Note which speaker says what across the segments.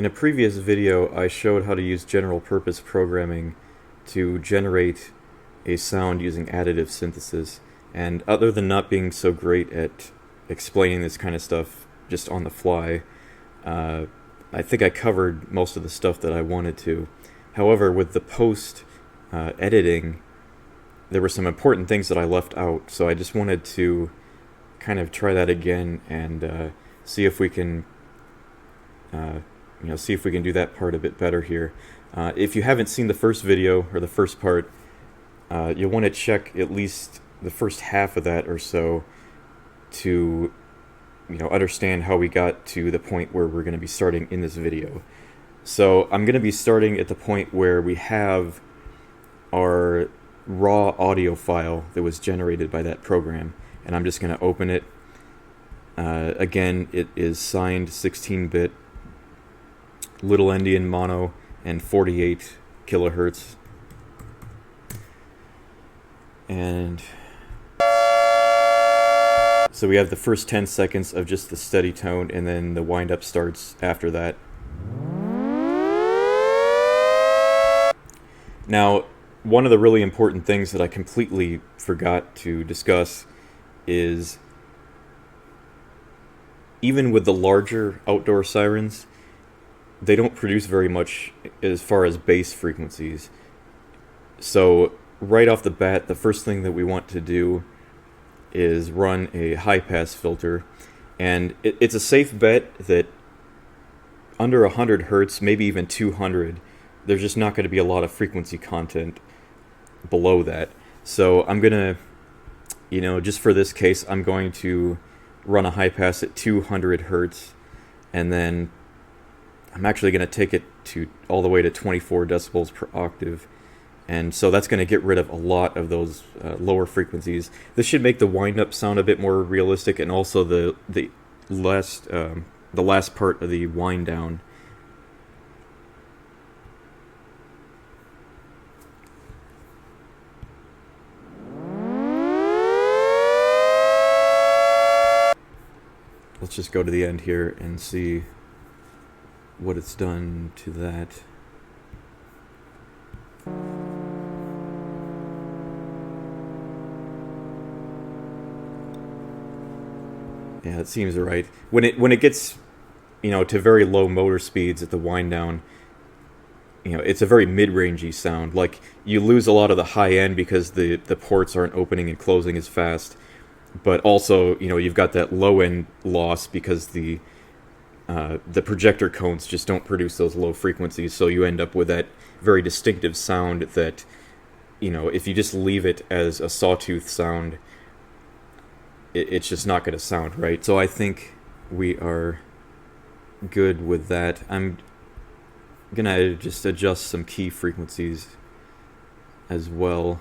Speaker 1: In a previous video, I showed how to use general purpose programming to generate a sound using additive synthesis. And other than not being so great at explaining this kind of stuff just on the fly, I think I covered most of the stuff that I wanted to. However, with the post editing, there were some important things that I left out, so I just wanted to kind of try that again and see if we can see if we can do that part a bit better here. If you haven't seen the first video or the first part, you'll want to check at least the first half of that or so to understand how we got to the point where we're going to be starting in this video. So I'm going to be starting at the point where we have our raw audio file that was generated by that program, and I'm just going to open it. Again, it is signed 16-bit, little endian mono, and 48 kilohertz. And so we have the first 10 seconds of just the steady tone, and then the wind-up starts after that. Now, one of the really important things that I completely forgot to discuss is even with the larger outdoor sirens, they don't produce very much as far as bass frequencies. So right off the bat, the first thing that we want to do is run a high-pass filter, and it's a safe bet that under 100 hertz, maybe even 200, there's just not going to be a lot of frequency content below that. So I'm going to, just for this case, I'm going to run a high pass at 200 hertz, and then I'm actually going to take it to all the way to 24 decibels per octave. And so that's going to get rid of a lot of those lower frequencies. This should make the wind-up sound a bit more realistic, and also the last part of the wind-down. Let's just go to the end here and see what it's done to that. Yeah, it seems right. When it gets, to very low motor speeds at the wind down, it's a very mid-rangey sound. Like, you lose a lot of the high end because the ports aren't opening and closing as fast. But also, you've got that low end loss because the projector cones just don't produce those low frequencies, so you end up with that very distinctive sound that, if you just leave it as a sawtooth sound, it's just not going to sound right. So I think we are good with that. I'm going to just adjust some key frequencies as well.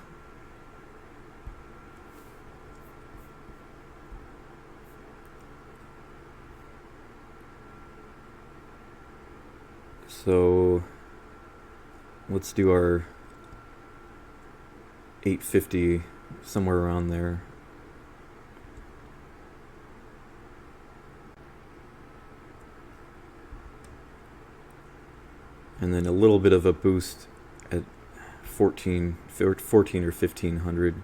Speaker 1: So let's do our 850, somewhere around there. And then a little bit of a boost at 14 or 1500.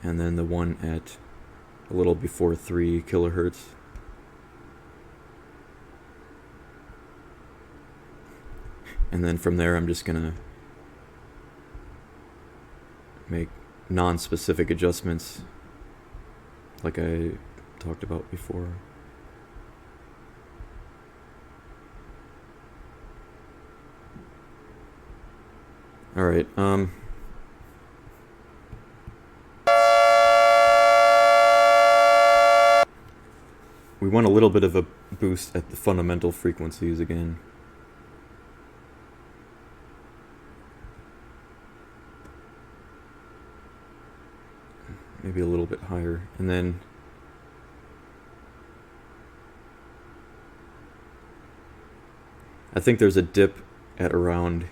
Speaker 1: And then the one at a little before 3 kilohertz. And then from there, I'm just going to make non-specific adjustments like I talked about before. All right. We want a little bit of a boost at the fundamental frequencies again. Maybe a little bit higher. And then I think there's a dip at around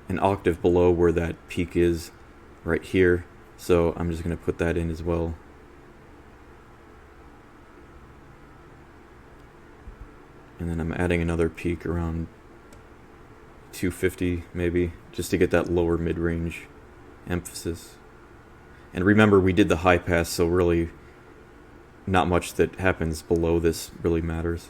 Speaker 1: an octave below where that peak is right here. So I'm just going to put that in as well. And then I'm adding another peak around 250 maybe, just to get that lower mid-range emphasis. And remember, we did the high pass, so really not much that happens below this really matters.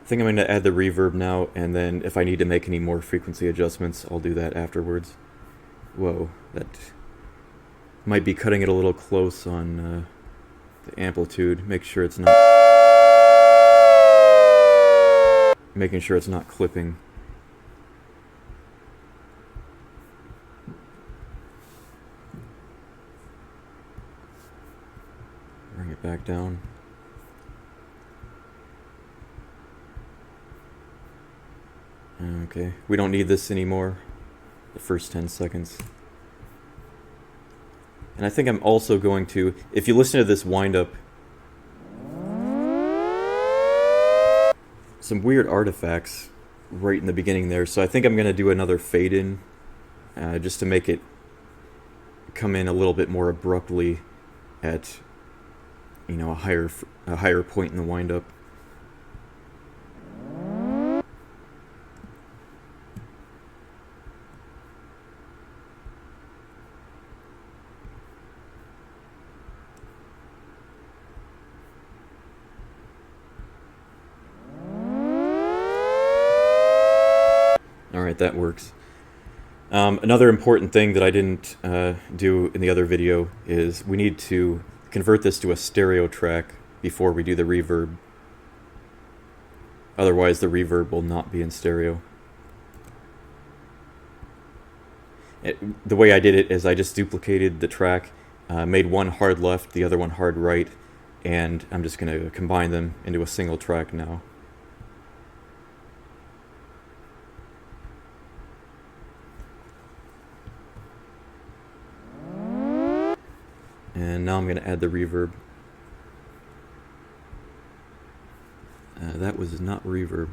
Speaker 1: I think I'm going to add the reverb now, and then if I need to make any more frequency adjustments, I'll do that afterwards. Whoa, that might be cutting it a little close on the amplitude. Make sure it's not... Making sure it's not clipping. Bring it back down. Okay, we don't need this anymore, the first 10 seconds. And I think I'm also going to, if you listen to this wind-up, some weird artifacts right in the beginning there, so I think I'm going to do another fade-in, just to make it come in a little bit more abruptly at, you know, a higher point in the wind-up. Alright, that works. Another important thing that I didn't do in the other video is we need to convert this to a stereo track before we do the reverb. Otherwise, the reverb will not be in stereo. The way I did it is I just duplicated the track, made one hard left, the other one hard right, and I'm just going to combine them into a single track now. And now I'm going to add the reverb. That was not reverb.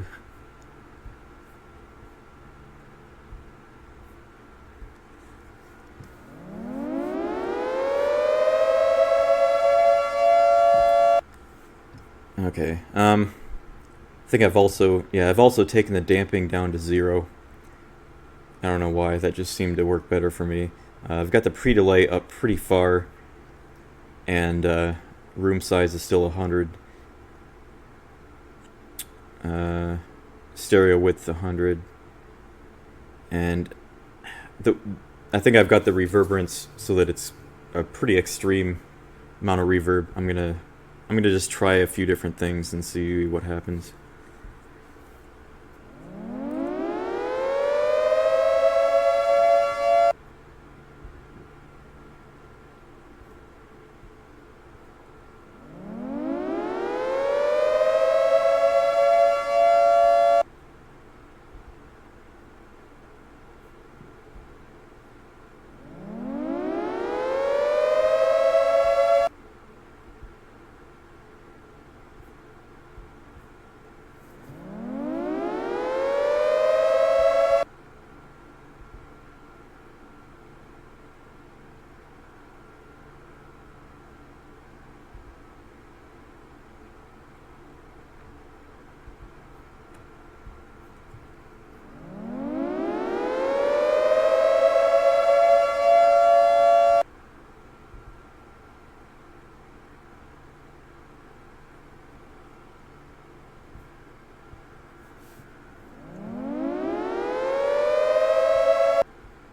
Speaker 1: Okay, I think I've also taken the damping down to 0. I don't know why, that just seemed to work better for me. I've got the pre-delay up pretty far, and room size is still 100. Stereo width 100. And I think I've got the reverberance so that it's a pretty extreme amount of reverb. I'm gonna just try a few different things and see what happens.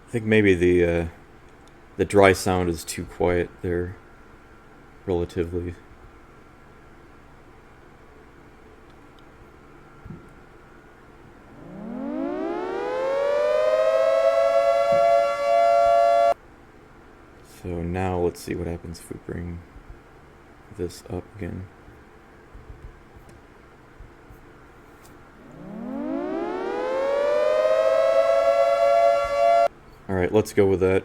Speaker 1: I think maybe the dry sound is too quiet there, relatively. So now let's see what happens if we bring this up again. Alright, let's go with that.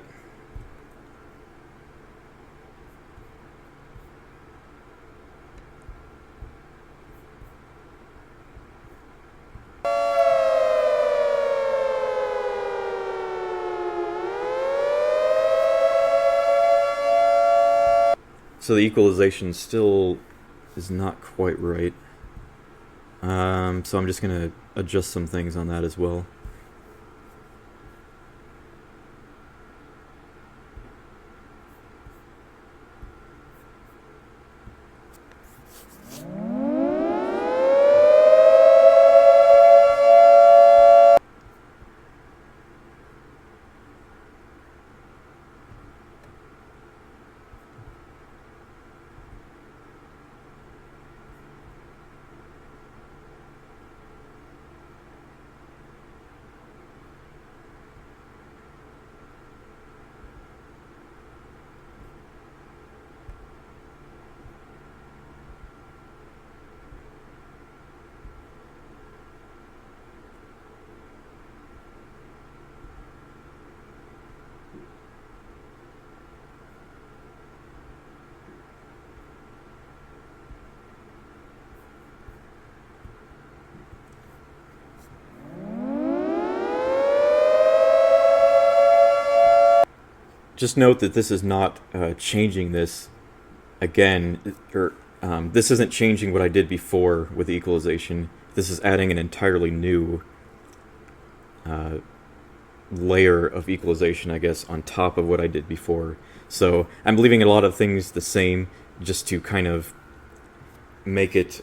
Speaker 1: So the equalization still is not quite right. So I'm just going to adjust some things on that as well. Just note that this is not changing this again, or this isn't changing what I did before with the equalization. This is adding an entirely new layer of equalization, I guess, on top of what I did before. So I'm leaving a lot of things the same just to kind of make it,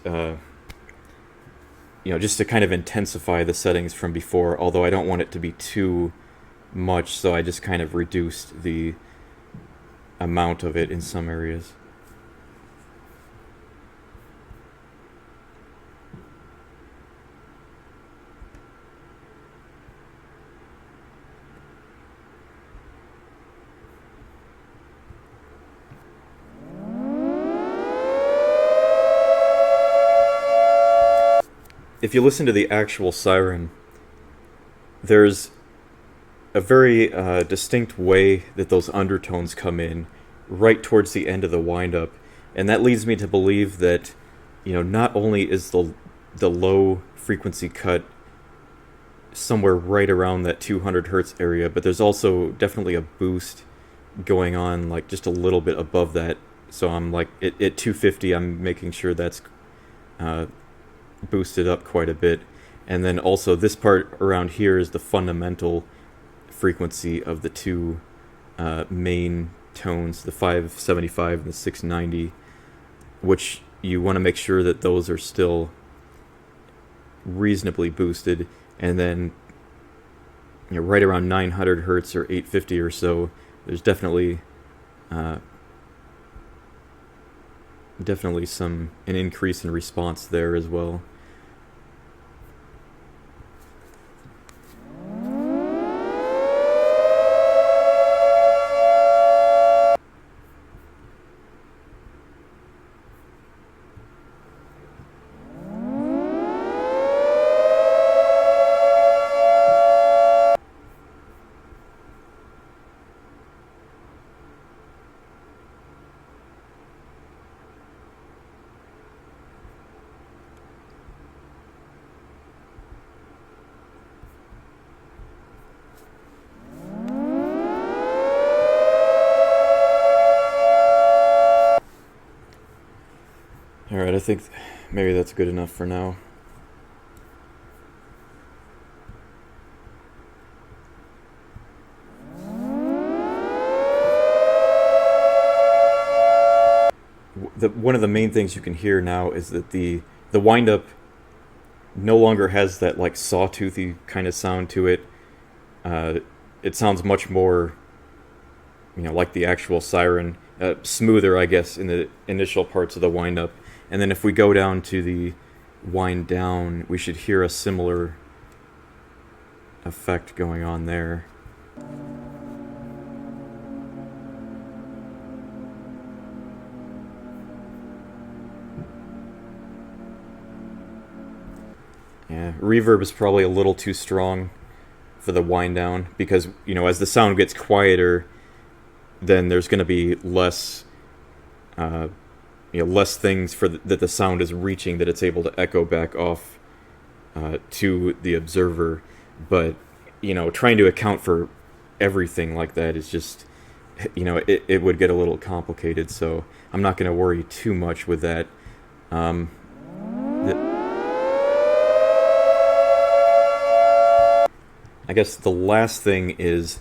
Speaker 1: just to kind of intensify the settings from before, although I don't want it to be too much, so I just kind of reduced the amount of it in some areas. If you listen to the actual Siren, there's a very distinct way that those undertones come in right towards the end of the wind-up, and that leads me to believe that, not only is the low frequency cut somewhere right around that 200 hertz area, but there's also definitely a boost going on, like just a little bit above that. So I'm like at 250, I'm making sure that's boosted up quite a bit, and then also this part around here is the fundamental frequency of the two main tones, the 575 and the 690, which you want to make sure that those are still reasonably boosted, and then right around 900 hertz or 850 or so, there's definitely an increase in response there as well. Alright, I think maybe that's good enough for now. One of the main things you can hear now is that the wind-up no longer has that like sawtoothy kind of sound to it. It sounds much more, like the actual Siren, smoother, I guess, in the initial parts of the wind-up. And then if we go down to the wind down, we should hear a similar effect going on there. Yeah, reverb is probably a little too strong for the wind down, because as the sound gets quieter, then there's going to be less less things that the sound is reaching that it's able to echo back off to the observer. But trying to account for everything like that is just it would get a little complicated. So I'm not going to worry too much with that. I guess the last thing is,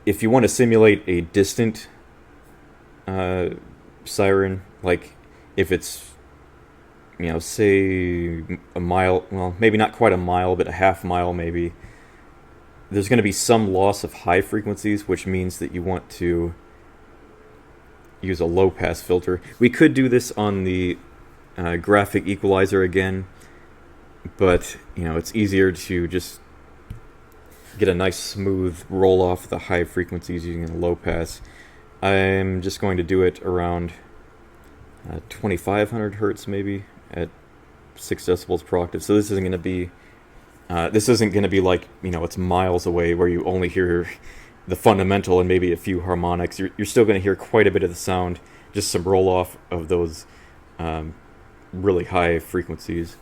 Speaker 1: if you want to simulate a distant siren, like if it's, say a mile, well, maybe not quite a mile, but a half mile maybe, there's going to be some loss of high frequencies, which means that you want to use a low pass filter. We could do this on the graphic equalizer again, but it's easier to just get a nice smooth roll off the high frequencies using a low pass. I'm just going to do it around 2500 hertz maybe at 6 decibels per octave. So this isn't going to be like it's miles away where you only hear the fundamental and maybe a few harmonics. You're still going to hear quite a bit of the sound, just some roll off of those really high frequencies.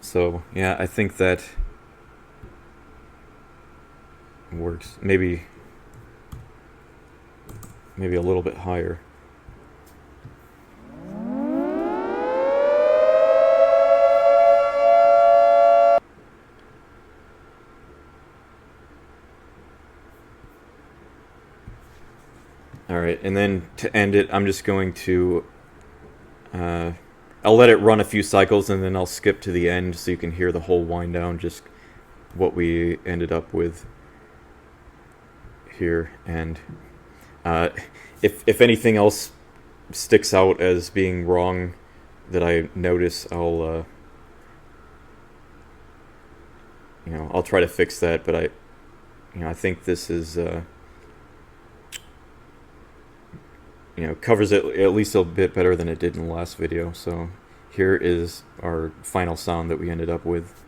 Speaker 1: So yeah, I think that works. Maybe a little bit higher. Alright, and then to end it, I'm just going to I'll let it run a few cycles and then I'll skip to the end so you can hear the whole wind down, just what we ended up with here. And if anything else sticks out as being wrong that I notice, I'll I'll try to fix that. But I think this is covers it at least a bit better than it did in the last video. So here is our final sound that we ended up with.